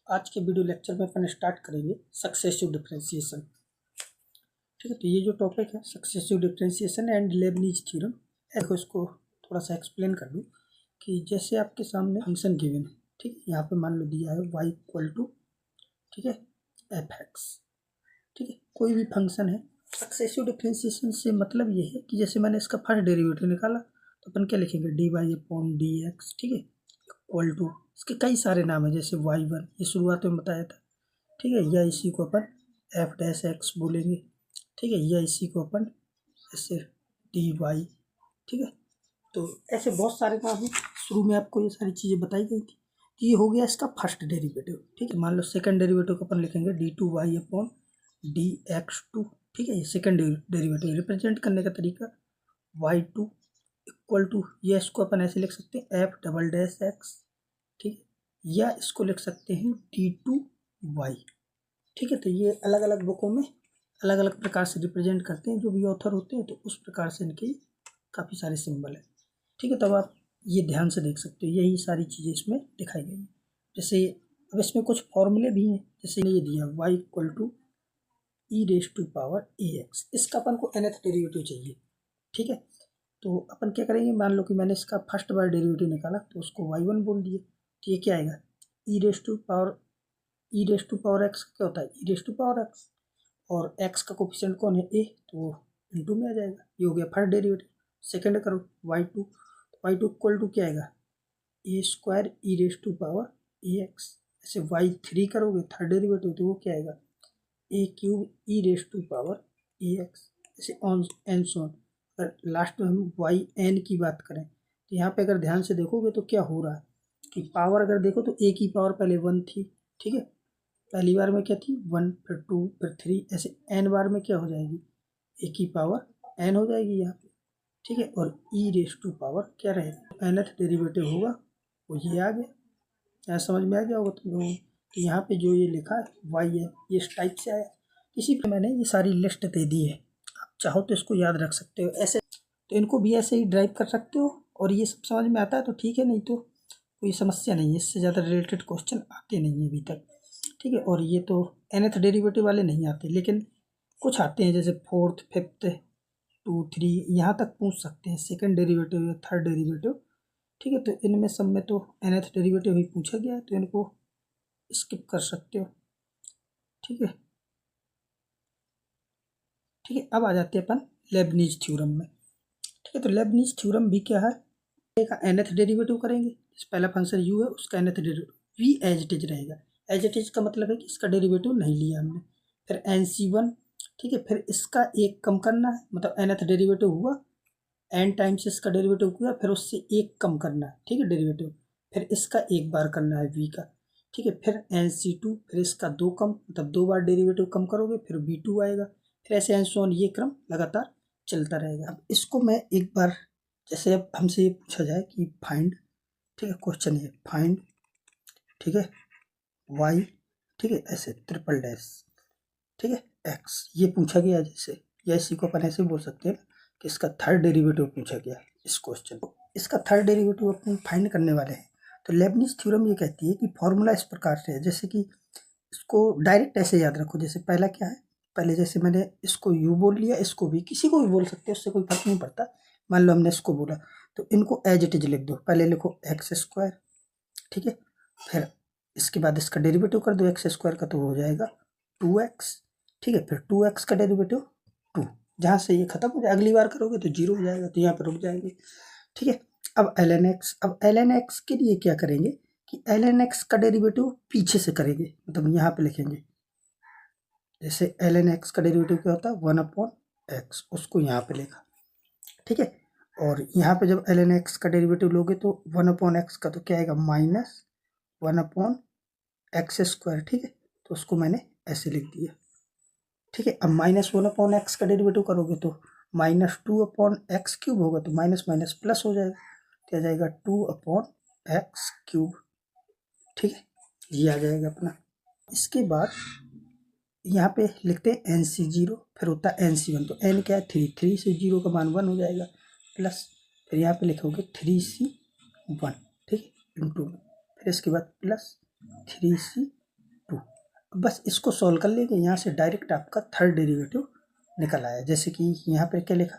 आज के video lecture में अपन स्टार्ट करेंगे सक्सेसिव डिफरेंशिएशन। ठीक है, तो ये जो टॉपिक है successive differentiation and Lebanese theorem, देखो इसको थोड़ा सा एक्सप्लेन कर दूँ कि जैसे आपके सामने फंक्शन गिवन है, ठीक है, यहाँ पे मान लो दिया है y इक्वल टू, ठीक है, f(x), ठीक है, कोई भी फंक्शन है। सक्सेसिव डिफरेंशिएशन से मतलब ये है कि जैसे मैंने इसका फर्स्ट डेरिवेटिव निकाला तो अपन क्या लिखेंगे, dy/dx, ठीक है, इक्वल टू, इसके कई सारे नाम है जैसे y1, ये शुरुआत में बताया था, ठीक है, या इसी को अपन f'(x) बोलेंगे, ठीक है, या इसी को अपन ऐसे dy, ठीक है। तो ऐसे बहुत सारे नाम हैं, शुरू में आपको ये सारी चीज़ें बताई गई थी। तो ये हो गया इसका फर्स्ट डेरिवेटिव, ठीक है। मान लो सेकंड डेरिवेटिव को अपन लिखेंगे d2y/dx2, ठीक है, ये सेकंड डेरिवेटिव रिप्रेजेंट करने का तरीका y2 इक्वल टू, या इसको अपन ऐसे लिख सकते हैं f'(x), ठीक है, या इसको लिख सकते हैं d2y, ठीक है। तो ये अलग अलग बुकों में अलग अलग प्रकार से रिप्रेजेंट करते हैं, जो भी ऑथर होते हैं तो उस प्रकार से इनके काफ़ी सारे सिंबल हैं, ठीक है। तब आप ये ध्यान से देख सकते हो, यही सारी चीज़ें इसमें दिखाई गई हैं। जैसे अब इसमें कुछ फॉर्मूले भी हैं, जैसे ये दिया y इक्वल टू e⁻ax, इसका अपन को nth डेरिवेटिव चाहिए, ठीक है। तो अपन क्या करेंगे, मान लो कि मैंने इसका फर्स्ट बार डेरिवेटिव निकाला तो उसको y1 बोल दिए, तो ये क्या आएगा, e⁻x क्या होता है, e⁻x, और x का कोफिशिएंट कौन है, a, तो वो इंटू में आ जाएगा। ये हो गया फर्स्ट डेरिवेटिव। सेकंड करो y2, y2 इक्वल टू क्या आएगा, a² e⁻ax। ऐसे y3 करोगे थर्ड डेरिवेटिव, तो वो क्या आएगा, a³ e⁻ax। ऐसे ऑन एंड सो ऑन। अगर लास्ट में हम yn की बात करें तो यहाँ पे अगर ध्यान से देखोगे तो क्या हो रहा है कि पावर अगर देखो तो a की पावर पहले 1 थी, ठीक है, पहली बार में क्या थी 1, फिर 2, फिर 3, ऐसे n बार में क्या हो जाएगी, a की पावर n हो जाएगी यहाँ पे, ठीक है। और e⁻ क्या रहेगा, nth डेरिवेटिव होगा, वो ये आ गया। यहाँ समझ में आ गया होगा तुम लोगों को। तो यहाँ पे जो ये लिखा है y है, ये इस टाइप से आया। इसी पे मैंने ये सारी लिस्ट दे दी है, आप चाहो तो इसको याद रख सकते हो ऐसे, तो इनको भी ऐसे ही ड्राइव कर सकते हो। और ये सब समझ में आता है तो ठीक है, नहीं तो कोई समस्या नहीं है, इससे ज़्यादा रिलेटेड क्वेश्चन आते नहीं है अभी तक, ठीक है। और ये तो nth डेरिवेटिव वाले नहीं आते, लेकिन कुछ आते हैं जैसे फोर्थ, फिफ्थ, 2, 3, यहाँ तक पूछ सकते हैं, सेकंड डेरिवेटिव या थर्ड डेरिवेटिव, ठीक है। तो इनमें सब में तो nth डेरिवेटिव ही पूछा गया है, तो इनको स्किप कर सकते हो, ठीक है, ठीक है। अब आ जाते हैं अपन लेबनीज थ्योरम में, ठीक है। तो लेबनीज थ्योरम भी क्या है, का nth डेरिवेटिव करेंगे, पहला फंक्शन u है उसका nth derivative v as it is रहेगा। एज इट इज का मतलब है कि इसका डेरिवेटिव नहीं लिया हमने। फिर nc1, ठीक है, फिर इसका एक कम करना है, मतलब nth डेरिवेटिव हुआ, n टाइम्स इसका डेरिवेटिव हुआ, फिर उससे एक कम करना है, ठीक है, डेरिवेटिव, फिर इसका एक बार करना है v का, ठीक है। फिर nc2, फिर इसका दो कम, मतलब दो बार डेरिवेटिव कम करोगे फिर v2 आएगा, फिर ऐसे एंड सो ऑन, ये क्रम लगातार चलता रहेगा। अब इसको मैं एक बार, जैसे अब हमसे ये पूछा जाए कि फाइंड, ठीक है, क्वेश्चन है फाइंड, ठीक है, y, ठीक है, ऐसे ट्रिपल डैश, ठीक है, x, ये पूछा गया जैसे, या इसी को अपन ऐसे बोल सकते हैं कि इसका थर्ड डेरिवेटिव पूछा गया इस क्वेश्चन को, इसका थर्ड डेरिवेटिव अपन फाइंड करने वाले हैं। तो लेबनीज थ्योरम ये कहती है कि फॉर्मूला इस प्रकार से है, जैसे कि इसको डायरेक्ट ऐसे याद रखो, जैसे पहला क्या है, पहले जैसे मैंने इसको u बोल लिया, इसको भी किसी को भी बोल सकते हैं, उससे कोई फर्क नहीं पड़ता। मान लो हमने इसको बोला तो इनको एज इट इज लिख दो, पहले लिखो x², ठीक है, फिर इसके बाद इसका डेरिवेटिव कर दो x² का, तो हो जाएगा 2x, ठीक है, फिर 2x का डेरिवेटिव 2, जहाँ से ये खत्म हो जाए, अगली बार करोगे तो 0 हो जाएगा, तो यहाँ पर रुक जाएंगे, ठीक है। अब ln x के लिए क्या करेंगे कि ln x का डेरिवेटिव पीछे से करेंगे, मतलब यहाँ पे लिखेंगे, जैसे ln x का डेरिवेटिव क्या होता है 1/x, उसको यहाँ पे लिखा, ठीक है। और यहाँ पे जब ln x का डेरिवेटिव लोगे तो 1/x का तो क्या आएगा, -1/x², ठीक है, तो उसको मैंने ऐसे लिख दिया, ठीक है। अब -1/x का डेरिवेटिव करोगे तो -2/x³ होगा, तो माइनस माइनस प्लस हो जाएगा, क्या जाएगा 2/x³, ठीक है, ये आ जाएगा अपना। इसके बाद यहाँ पे लिखते हैं nc0, फिर होता है nc1, तो n क्या है 3 से 0 का मान 1 हो जाएगा, प्लस फिर यहाँ पे लिखोगे 3c1, ठीक है, इंटू में, फिर इसके बाद प्लस 3c बस इसको सॉल्व कर लेंगे, यहाँ से डायरेक्ट आपका थर्ड डेरिवेटिव निकल आया। जैसे कि यहाँ पर क्या लिखा,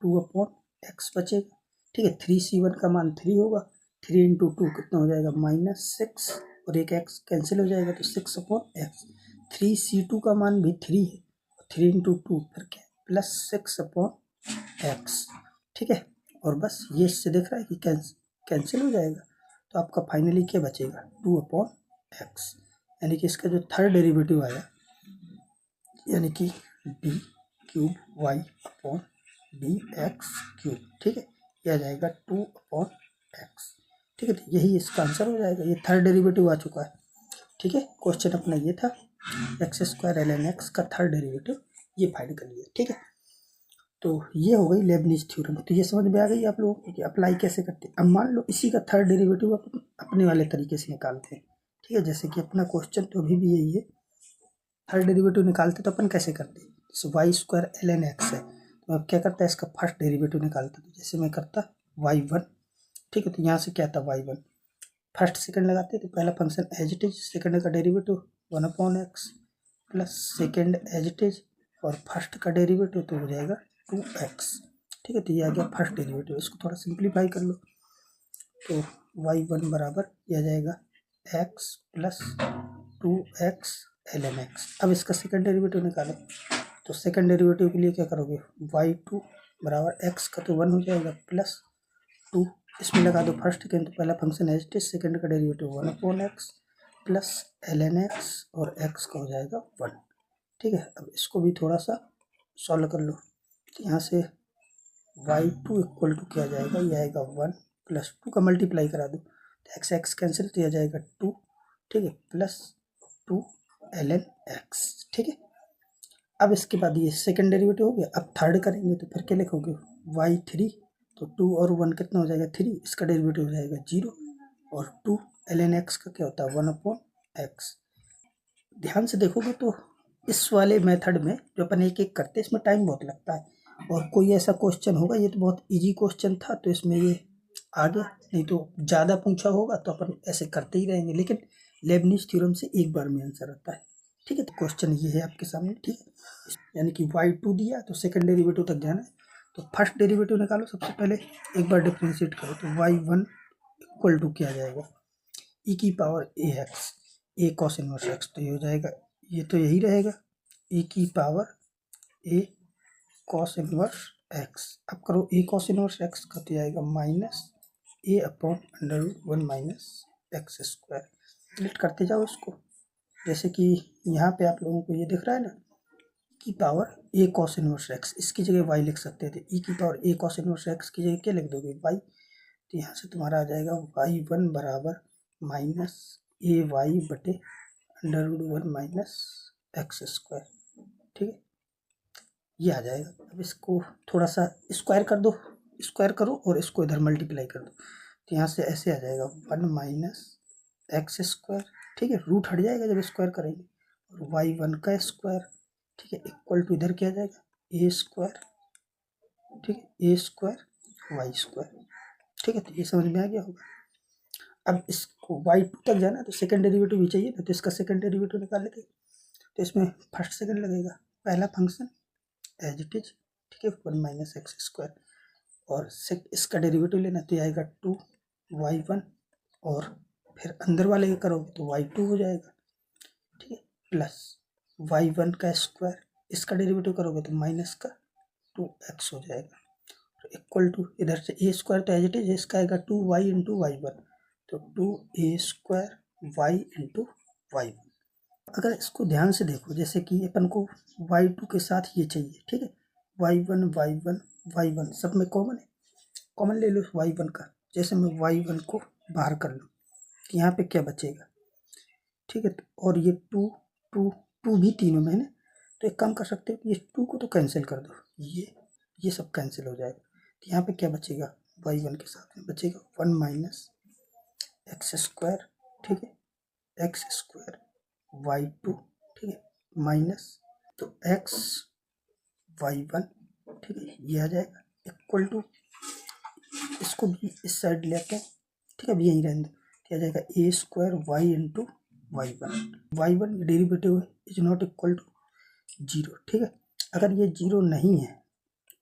2/x बचेगा, ठीक है। 3c1 का मान 3 होगा, 3 इंटू 2 कितना हो जाएगा -6, और एक x कैंसिल हो जाएगा तो 6/x। 3c2 का मान भी 3 है, 3 इंटू 2 फिर क्या +6/x, ठीक है। और बस ये इससे दिख रहा है कि कैंसिल हो जाएगा, तो आपका फाइनली क्या बचेगा 2/x, यानी कि इसका जो थर्ड डेरिवेटिव आया, यानी कि d3y/dx3, ठीक है, यह आ जाएगा 2/x, ठीक है। तो यही इसका आंसर हो जाएगा, ये थर्ड डेरिवेटिव आ चुका है, ठीक है। क्वेश्चन अपना ये था, x² ln x का थर्ड डेरिवेटिव ये फाइंड कर लिया, ठीक है। तो ये हो गई लेबनिज थ्योरम। तो ये समझ में आ गई आप लोगों को कि अप्लाई कैसे करते हैं। अब मान लो इसी का थर्ड डेरिवेटिव अपने वाले तरीके से निकालते हैं, ठीक है। जैसे कि अपना क्वेश्चन तो अभी भी यही है, थर्ड डेरिवेटिव निकालते तो अपन कैसे करते हैं, जैसे y² ln x है, तो अब क्या करता है, इसका फर्स्ट डेरिवेटिव निकालते, तो जैसे मैं करता y1, ठीक है। तो यहाँ से क्या था y1, फर्स्ट सेकंड लगाते तो पहला function as it is, second का derivative 1/x plus second as it is, और फर्स्ट का डेरिवेटिव तो हो जाएगा 2x, ठीक है। तो ये आ गया फर्स्ट डेरिवेटिव। इसको थोड़ा सिंप्लीफाई कर लो, तो y1 बराबर ये आ जाएगा x plus 2x ln x। अब इसका सेकंड डेरिवेटिव निकालो, तो सेकंड डेरिवेटिव के लिए क्या करोगे, y2 बराबर x का तो 1 हो जाएगा प्लस 2, इसमें लगा दो फर्स्ट सेकंड, तो पहला function as it is, second का derivative 1/x plus ln x, और x का हो जाएगा 1, ठीक है। अब इसको भी थोड़ा सा सॉल्व कर लो, तो यहाँ से y2 इक्वल टू क्या जाएगा, ये आएगा 1 प्लस 2 का मल्टीप्लाई करा दो, तो x कैंसिल, तो यह जाएगा 2, ठीक है, प्लस 2 ln x, ठीक है। अब इसके बाद ये सेकंड डेरिवेटिव हो गया। अब थर्ड करेंगे तो फिर क्या लिखोगे, y3, तो 2 और 1 कितना हो जाएगा 3, इसका डेरिवेटिव हो जाएगा 0, और 2 ln x का क्या होता है 1/x। ध्यान से देखोगे तो इस वाले मेथड में जो अपन एक एक करते हैं, इसमें टाइम बहुत लगता है, और कोई ऐसा क्वेश्चन होगा, ये तो बहुत इजी क्वेश्चन था तो इसमें ये आ गया, नहीं तो ज़्यादा पूछा होगा तो अपन ऐसे करते ही रहेंगे, लेकिन लेबनिज थ्योरम से एक बार में आंसर आता है, ठीक है। तो क्वेश्चन ये है आपके सामने, ठीक है। यानी कि y2 दिया तो सेकंड डेरिवेटिव तक जाना है, तो फर्स्ट डेरिवेटिव निकालो। सबसे पहले एक बार डिफ्रेंशिएट करो, तो y1 इक्वल टू क्या जाएगा, e की power ax, a cos inverse x, तो ये हो जाएगा, ये तो यही रहेगा, e की power a cos inverse x। अब करो a cos इनवर्स x का, तो आएगा -a/√1 minus x square. Delete करते जाओ इसको, जैसे कि यहाँ पे आप लोगों को ये दिख रहा है ना, की power a cos inverse x, इसकी जगह y लिख सकते थे, e की power a cos inverse x की जगह क्या लिख दोगे y, तो यहाँ से तुम्हारा आ जाएगा y1 बराबर -ay/√1 माइनस एक्स स्क्वायर, ठीक है, ये आ जाएगा। अब इसको थोड़ा सा स्क्वायर कर दो, स्क्वायर करो और इसको इधर मल्टीप्लाई कर दो, तो यहाँ से ऐसे आ जाएगा 1 माइनस एक्स स्क्वायर, ठीक है, रूट हट जाएगा जब स्क्वायर करेंगे, और y1 का स्क्वायर, ठीक है, इक्वल टू इधर क्या आ जाएगा a स्क्वायर, ठीक है, a स्क्वायर y स्क्वायर, ठीक है। तो ये समझ में आ गया होगा। अब इसको y2 तक जाना तो सेकंड डेरिवेटिव भी चाहिए ना, तो इसका सेकंड डेरिवेटिव निकाल लेते, तो इसमें फर्स्ट सेकंड लगेगा, पहला फंक्शन एज इट इज, ठीक है, 1 माइनस एक्स स्क्वायर, और इसका डेरिवेटिव लेना तो आएगा 2y1, और फिर अंदर वाले का करोगे तो y2 हो जाएगा, ठीक है, प्लस y1 का स्क्वायर, इसका डेरिवेटिव करोगे तो माइनस का 2x हो जाएगा, इक्वल टू इधर से a स्क्वायर तो एज इट इज, इसका आएगा 2y इंटू y1, तो 2a square y into y1। अगर इसको ध्यान से देखो, जैसे कि अपन को y2 के साथ ये चाहिए, ठीक है, y1 y1 y1 सब में कॉमन है, कॉमन ले लो y1 का, जैसे मैं y1 को बाहर कर लूँ, यहाँ पे क्या बचेगा, ठीक है, और ये 2 भी तीनों में है ना, तो एक काम कर सकते हो, ये 2 को तो कैंसिल कर दो, ये सब कैंसिल हो जाएगा, तो यहाँ पे क्या बचेगा, y1 के साथ में बचेगा 1 माइनस एक्स स्क्वायर, ठीक है, एक्स स्क्वायर y2, ठीक है, माइनस तो x y1, ठीक है, ये आ जाएगा, इक्वल टू इसको भी इस साइड लेते हैं, ठीक है, अब यहीं रहने दो, क्या आ जाएगा a square y into y1 derivative है इज नॉट इक्वल टू 0, ठीक है। अगर ये 0 नहीं है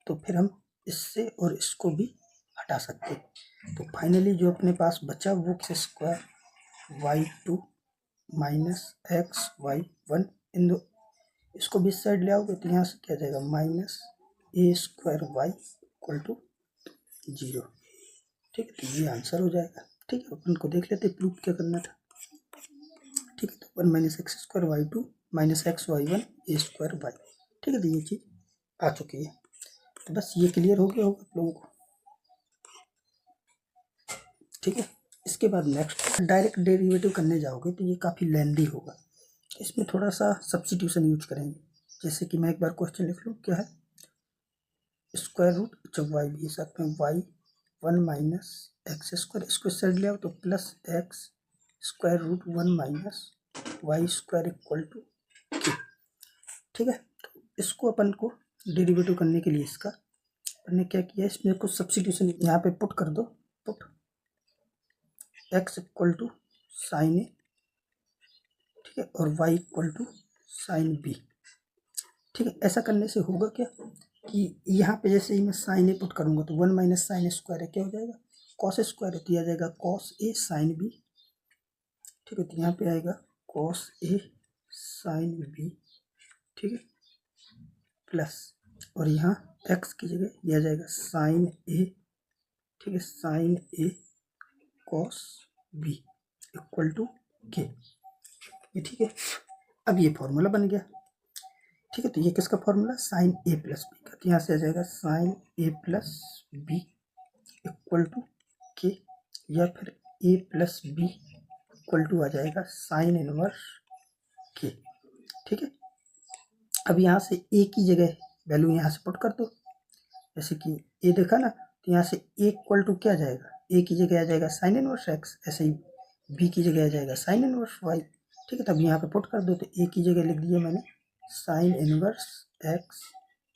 तो फिर हम इससे और इसको भी हटा सकते हैं। तो फाइनली जो अपने पास बचा वो x square y2 minus x y1 इन दो, इसको भी इस साइड ले आओगे तो यहाँ से क्या जाएगा minus A square Y equal to 0, ठीक है। तो ये आंसर हो जाएगा, ठीक है। अपन को देख लेते प्रूफ क्या करना था, ठीक है। तो 1 minus x square y2 minus x y1 ए स्क्वायर वाई, ठीक है। तो ये चीज़ आ चुकी है। तो बस ये क्लियर हो गया होगा आप लोगों को, ठीक है। इसके बाद नेक्स्ट डायरेक्ट डेरिवेटिव करने जाओगे तो ये काफ़ी लेंदी होगा, इसमें थोड़ा सा सब्स्टिट्यूशन यूज करेंगे। जैसे कि मैं एक बार क्वेश्चन लिख लूँ, क्या है स्क्वायर रूट, अच्छा वाई भी साथ में y1 माइनस एक्स स्क्वायर, इसको इस साइड ले आओ तो plus X square root 1 minus Y square equal to K, ठीक है। तो इसको अपन को डेरिवेटिव करने के लिए इसका अपन ने क्या किया, इसमें कुछ सब्स्टिट्यूशन यहाँ पे पुट कर दो, put x equal to sine ए, ठीक है, और y equal to sine b, ठीक है। ऐसा करने से होगा क्या कि यहाँ पे जैसे ही मैं साइन ए पुट करूँगा तो 1 माइनस साइन स्क्वायर है, क्या हो जाएगा कॉस स्क्वायर है, तो यह आ जाएगा कॉस ए साइन बी, ठीक है। तो यहाँ पे आएगा कॉस ए साइन बी, ठीक है, प्लस और यहाँ एक्स की जगह यह आ जाएगा साइन ए, ठीक है, sine A cos B equal to K, ये ठीक है। अब ये फॉर्मूला बन गया, ठीक है। तो ये किसका formula sine A plus B का, तो यहाँ से आ जाएगा sine A plus B equal to K, या फिर A plus B equal to आ जाएगा साइन इनवर्स के, ठीक है। अब यहाँ से ए की जगह वैल्यू यहाँ से पुट कर दो, जैसे कि ए देखा ना, तो यहाँ से ए इक्वल टू क्या जाएगा, ए की जगह आ जाएगा साइन इनवर्स एक्स, ऐसे ही बी की जगह आ जाएगा साइन इनवर्स वाई, ठीक है। तब यहाँ पे पुट कर दो, तो ए की जगह लिख दिया मैंने sine inverse x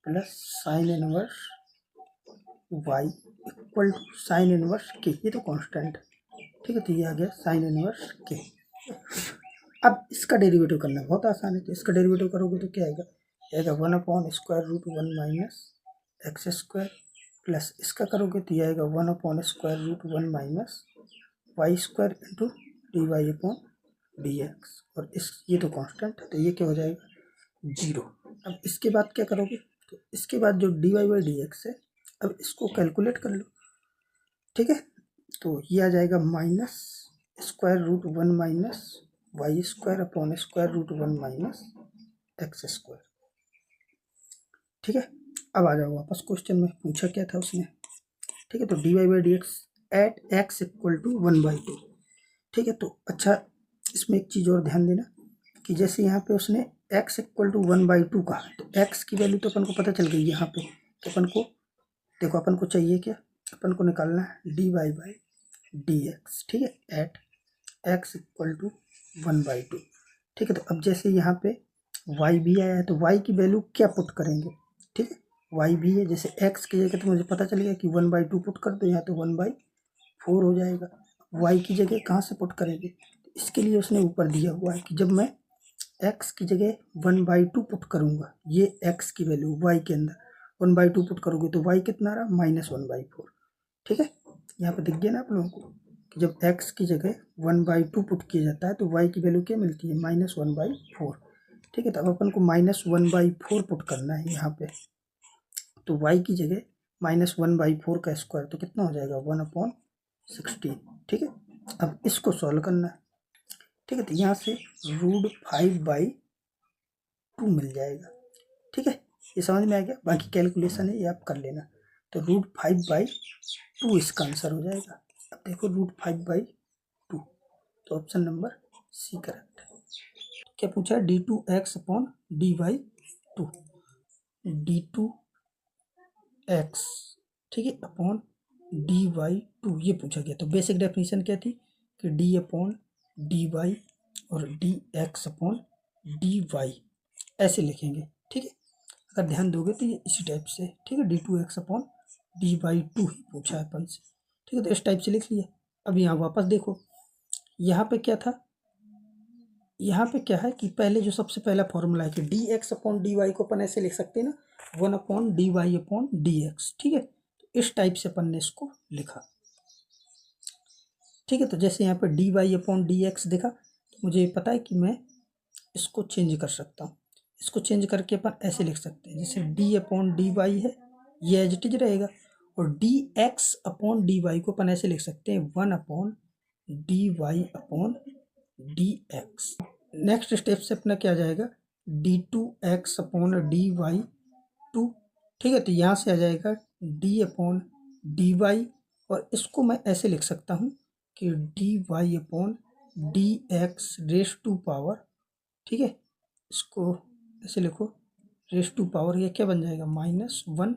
plus sine inverse y equal to sine inverse के, ये तो कांस्टेंट है, ठीक है। तो ये आ गया साइन इनवर्स के। अब इसका डेरिवेटिव करना बहुत आसान है, तो इसका डेरिवेटिव करोगे तो क्या आएगा 1 upon square root 1 minus x square, plus इसका करोगे तो ये आएगा 1 upon square root 1 minus Y square into d y upon d x, और इस ये तो कांस्टेंट है, तो ये क्या हो जाएगा 0। अब इसके बाद क्या करोगे, तो इसके बाद जो d y by d x है, अब इसको कैलकुलेट कर लो, ठीक है। तो ये आ जाएगा minus square root 1 minus Y square upon square root 1 minus x square, ठीक है। अब आ जाओ वापस क्वेश्चन में, पूछा क्या था उसने, ठीक है। तो d y by d x at x equal to 1/2, ठीक है। तो अच्छा इसमें एक चीज़ और ध्यान देना कि जैसे यहाँ पे उसने x इक्वल टू 1/2 कहा, तो x की वैल्यू तो अपन को पता चल गई यहाँ पे, तो अपन को देखो अपन को चाहिए क्या, अपन को निकालना है dy बाई डी एक्स, ठीक है, एट x इक्वल टू 1/2, ठीक है। तो अब जैसे यहाँ पे y भी आया है तो y की वैल्यू क्या पुट करेंगे, ठीक है, y भी है, जैसे x की जगह तो मुझे पता चल गया कि 1/2 पुट कर दो, यहाँ तो 1/4 हो जाएगा। y की जगह कहाँ से पुट करेंगे, इसके लिए उसने ऊपर दिया हुआ है कि जब मैं x की जगह 1/2 पुट करूँगा, ये x की वैल्यू y के अंदर 1/2 पुट करोगे तो y कितना रहा -1/4, ठीक है। यहाँ पे दिख गया ना आप लोगों को कि जब x की जगह 1/2 पुट किया जाता है तो y की वैल्यू क्या मिलती है -1/4, ठीक है। तो अब अपन को -1/4 पुट करना है यहाँ पे, तो y की जगह -1/4 का स्क्वायर तो कितना हो जाएगा 1/16, ठीक है। अब इसको सॉल्व करना है, ठीक है। तो यहाँ से √5/2 मिल जाएगा, ठीक है। ये समझ में आ गया, बाकी कैलकुलेशन है ये आप कर लेना। तो √5/2 इसका आंसर हो जाएगा। अब देखो √5/2, तो ऑप्शन नंबर सी करेक्ट है। क्या पूछा है d2x अपॉन dy2, d2x, ठीक है, अपॉन dy2 ये पूछा गया। तो बेसिक डेफिनेशन क्या थी कि d अपॉन dy और dx अपॉन dy ऐसे लिखेंगे, ठीक है। अगर ध्यान दोगे तो ये इसी टाइप से, ठीक है, d2x अपॉन dy2 ही पूछा है अपन से, ठीक है। तो इस टाइप से लिख लिया। अब यहाँ वापस देखो, यहाँ पे क्या था यहाँ पे क्या है कि पहले जो सबसे पहला फॉर्मूला है कि d x upon d y को अपन ऐसे लिख सकते हैं ना, 1/dy अपॉन डी एक्स। ठीक है, तो इस टाइप से अपन ने इसको लिखा। ठीक है, तो जैसे यहाँ पे d y upon d x देखा, तो मुझे पता है कि मैं इसको चेंज कर सकता हूँ। इसको चेंज करके अपन ऐसे लिख सकते हैं, जैसे डी अपॉन डी वाई है, ये एज इट इज रहेगा। और d x upon d y को अपन ऐसे लिख सकते हैं, 1/dy upon d x. Next step से अपना क्या जाएगा, d2x upon d y two. ठीक है, तो यहाँ से आ जाएगा d अपॉन डी वाई, और इसको मैं ऐसे लिख सकता हूँ कि d y upon d x raise to power. ठीक है, इसको ऐसे लिखो, रेस टू पावर, ये क्या बन जाएगा, -1।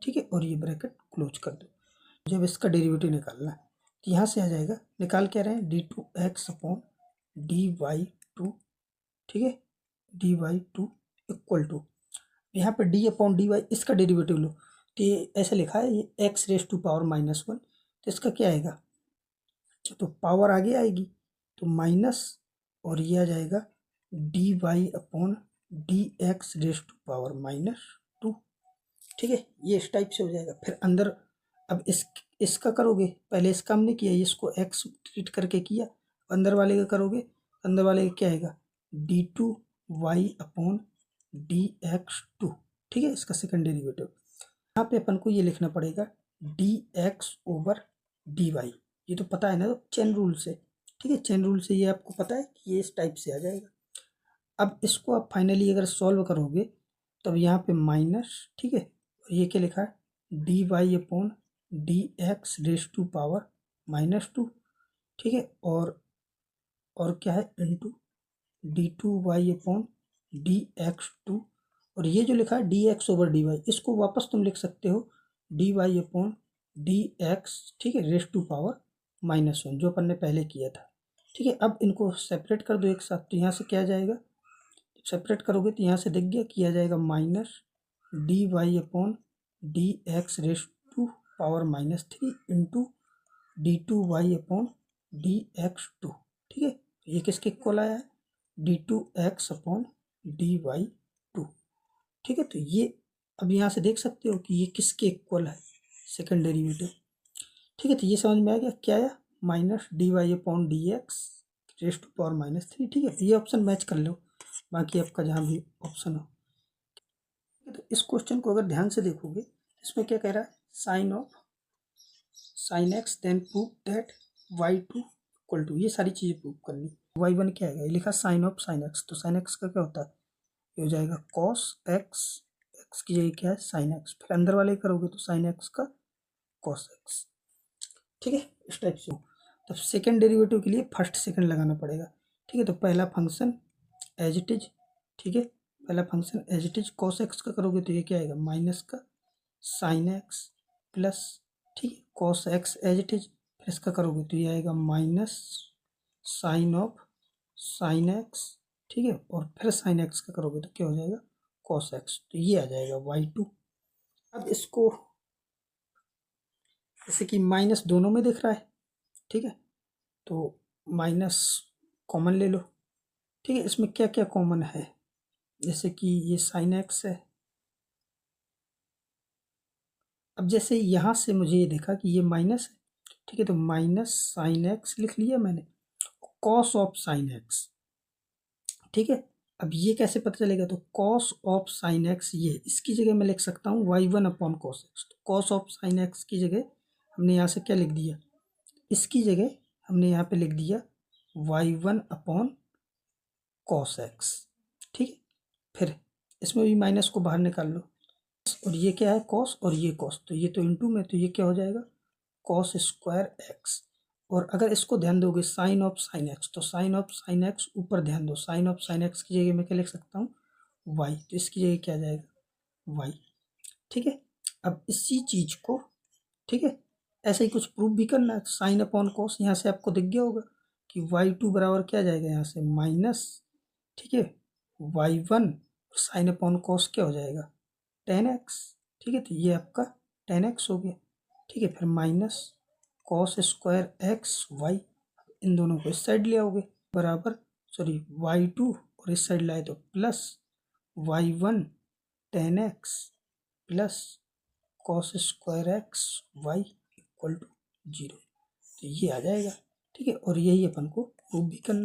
ठीक है, और ये ब्रैकेट क्लोज कर दो। जब इसका डेरिवेटिव निकालना है तो यहाँ से आ जाएगा, निकाल क्या रहे हैं, d2x upon d y two. ठीक है, d y two equal to, यहाँ पे डी अपॉन डी वाई इसका डेरिवेटिव लो, तो ये ऐसे लिखा है, ये एक्स रेस टू पावर -1, तो इसका क्या आएगा, तो पावर आगे आएगी तो माइनस, और ये आ जाएगा d y upon d x raise to power -2। ठीक है, ये इस टाइप से हो जाएगा। फिर अंदर अब इसका करोगे, पहले इसका हमने किया, इसको एक्स ट्रीट करके किया, अंदर वाले का करोगे, अंदर वाले का क्या आएगा, d2y upon d x two. ठीक है, इसका सेकंड डेरिवेटिव। यहाँ पे अपन को ये लिखना पड़ेगा dx ओवर dy, ये तो पता है ना, तो चेन रूल से। ठीक है, चेन रूल से ये आपको पता है कि ये इस टाइप से आ जाएगा। अब इसको आप फाइनली अगर सॉल्व करोगे तब यहाँ पे माइनस, ठीक है, और ये क्या लिखा है, d y upon d x raise to power -2। ठीक है, और क्या है, into d2y upon d x two, और ये जो लिखा है dx ओवर dy, इसको वापस तुम लिख सकते हो dy अपॉन डी एक्स, ठीक है, रेस टू पावर -1, जो अपन ने पहले किया था। ठीक है, अब इनको सेपरेट कर दो एक साथ, तो यहाँ से क्या आ जाएगा, सेपरेट करोगे तो यहाँ से दिख गया, किया जाएगा -dy upon d x raise to power -3 into d2y upon d x two. ठीक है, ये किसके इक्वल आया है, d2x upon d y two. ठीक है, तो ये अब यहाँ से देख सकते हो कि ये किसके इक्वल है, सेकंड डेरिवेटिव। ठीक है, तो ये समझ में आ गया क्या आया, -dy upon d x raise to power -3। ठीक है, ये ऑप्शन मैच कर लो, बाकी आपका जहाँ भी ऑप्शन हो। तो इस क्वेश्चन को अगर ध्यान से देखोगे, इसमें क्या कह रहा है, sine x then prove that y2 equal to, ये सारी चीज़ें प्रूव करनी। y1 क्या है, ये लिखा साइन ऑफ साइन एक्स, तो साइन एक्स का क्या होता है, ये हो जाएगा कॉस एक्स, एक्स की जगह क्या है साइन एक्स, फिर अंदर वाले करोगे तो साइन एक्स का कॉस एक्स। ठीक है, इस टाइप से। तो सेकेंड डेरिवेटिव के लिए फर्स्ट सेकंड लगाना पड़ेगा। ठीक है, तो पहला फंक्शन एज इट इज, ठीक है, पहला function as it is, cos x का करोगे तो ये क्या आएगा, माइनस का साइन एक्स प्लस, ठीक है, cos x as it is, फिर इसका करोगे तो ये आएगा minus sine of sine x. ठीक है, और फिर साइन एक्स का करोगे तो क्या हो जाएगा, कॉस एक्स, तो ये आ जाएगा y2। अब इसको जैसे कि माइनस दोनों में दिख रहा है, ठीक है, तो माइनस कॉमन ले लो। ठीक है, इसमें क्या क्या कॉमन है, जैसे कि ये साइन एक्स है। अब जैसे यहाँ से मुझे ये देखा कि ये माइनस है, ठीक है, तो माइनस साइन एक्स लिख लिया मैंने, कॉस ऑफ साइन एक्स। ठीक है, अब ये कैसे पता चलेगा, तो कॉस ऑफ साइन एक्स, ये इसकी जगह मैं लिख सकता हूँ y1 अपॉन कॉस एक्स। तो कॉस ऑफ साइन एक्स की जगह हमने यहाँ से क्या लिख दिया, इसकी जगह हमने यहाँ पे लिख दिया y1 अपॉन कॉस एक्स। ठीक है, फिर इसमें भी माइनस को बाहर निकाल लो, और ये क्या है कॉस, और ये कॉस, तो ये तो इंटू में, तो ये क्या हो जाएगा कॉस स्क्वायर एक्स। और अगर इसको ध्यान दोगे साइन ऑफ साइन एक्स, तो साइन ऑफ साइन एक्स ऊपर ध्यान दो, साइन ऑफ साइन एक्स की जगह मैं क्या लिख सकता हूँ वाई, तो इसकी जगह क्या आ जाएगा वाई। ठीक है, अब इसी चीज को, ठीक है, ऐसे ही कुछ प्रूफ भी करना है, साइन अपॉन कॉस, यहाँ से आपको दिख गया होगा कि y2 बराबर क्या आ जाएगा यहाँ से माइनस, ठीक है, y1 साइन अपॉन कॉस क्या हो जाएगा 10x। ठीक है, तो ये आपका 10x हो गया। ठीक है, फिर minus cos square x y, इन दोनों को इस साइड ले आओगे, बराबर सॉरी y2 और इस साइड लाए तो plus y1 10x plus cos square x y equal to 0। तो ये आ जाएगा, ठीक है। और यही अपन को प्रूव भी करना